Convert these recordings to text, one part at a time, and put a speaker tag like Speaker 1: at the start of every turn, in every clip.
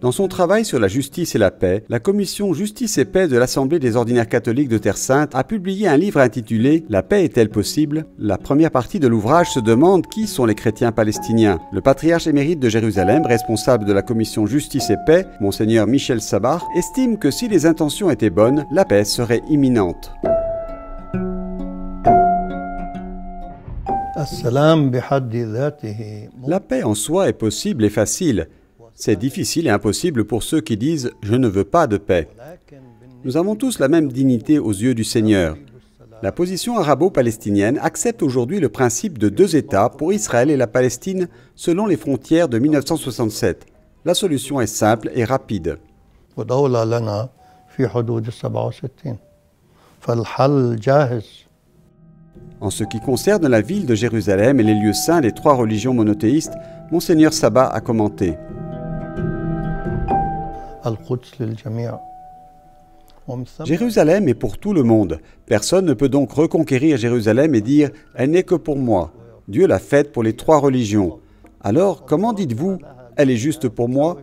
Speaker 1: Dans son travail sur la justice et la paix, la commission Justice et Paix de l'Assemblée des ordinaires catholiques de Terre Sainte a publié un livre intitulé « La paix est-elle possible ?» La première partie de l'ouvrage se demande qui sont les chrétiens palestiniens. Le patriarche émérite de Jérusalem, responsable de la commission Justice et Paix, Monseigneur Michel Sabah, estime que si les intentions étaient bonnes, la paix serait imminente. La paix en soi est possible et facile. C'est difficile et impossible pour ceux qui disent « je ne veux pas de paix ». Nous avons tous la même dignité aux yeux du Seigneur. La position arabo-palestinienne accepte aujourd'hui le principe de 2 États pour Israël et la Palestine selon les frontières de 1967. La solution est simple et rapide. En ce qui concerne la ville de Jérusalem et les lieux saints des 3 religions monothéistes, Monseigneur Sabah a commenté. Jérusalem est pour tout le monde. Personne ne peut donc reconquérir Jérusalem et dire « elle n'est que pour moi ». Dieu l'a faite pour les 3 religions. Alors, comment dites-vous « elle est juste pour moi »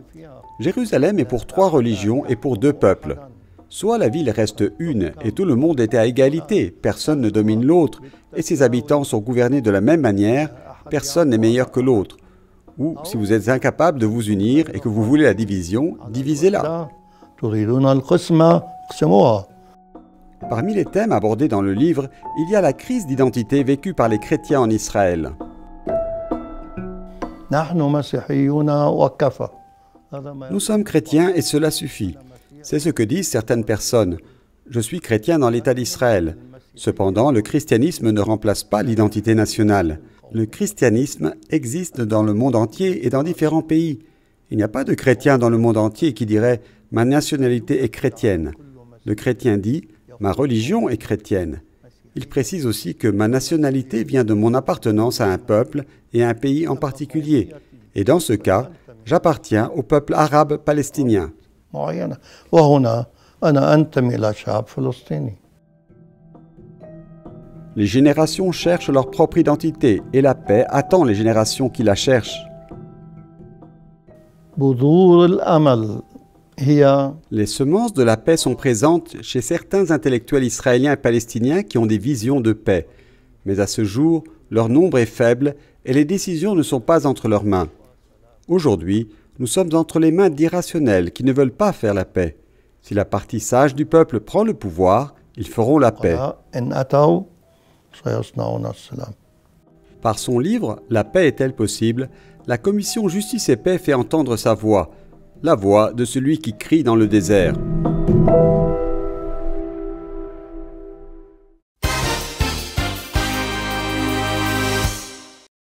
Speaker 1: Jérusalem est pour 3 religions et pour 2 peuples. Soit la ville reste une et tout le monde est à égalité, personne ne domine l'autre et ses habitants sont gouvernés de la même manière, personne n'est meilleur que l'autre. Ou, si vous êtes incapable de vous unir et que vous voulez la division, divisez-la. Parmi les thèmes abordés dans le livre, il y a la crise d'identité vécue par les chrétiens en Israël. Nous sommes chrétiens et cela suffit. C'est ce que disent certaines personnes. Je suis chrétien dans l'État d'Israël. Cependant, le christianisme ne remplace pas l'identité nationale. Le christianisme existe dans le monde entier et dans différents pays. Il n'y a pas de chrétien dans le monde entier qui dirait « ma nationalité est chrétienne ». Le chrétien dit « ma religion est chrétienne ». Il précise aussi que ma nationalité vient de mon appartenance à un peuple et à un pays en particulier. Et dans ce cas, j'appartiens au peuple arabe palestinien. Les générations cherchent leur propre identité et la paix attend les générations qui la cherchent. Les semences de la paix sont présentes chez certains intellectuels israéliens et palestiniens qui ont des visions de paix. Mais à ce jour, leur nombre est faible et les décisions ne sont pas entre leurs mains. Aujourd'hui, nous sommes entre les mains d'irrationnels qui ne veulent pas faire la paix. Si la partie sage du peuple prend le pouvoir, ils feront la paix. Par son livre « La paix est-elle possible ?», la commission Justice et Paix fait entendre sa voix, la voix de celui qui crie dans le désert.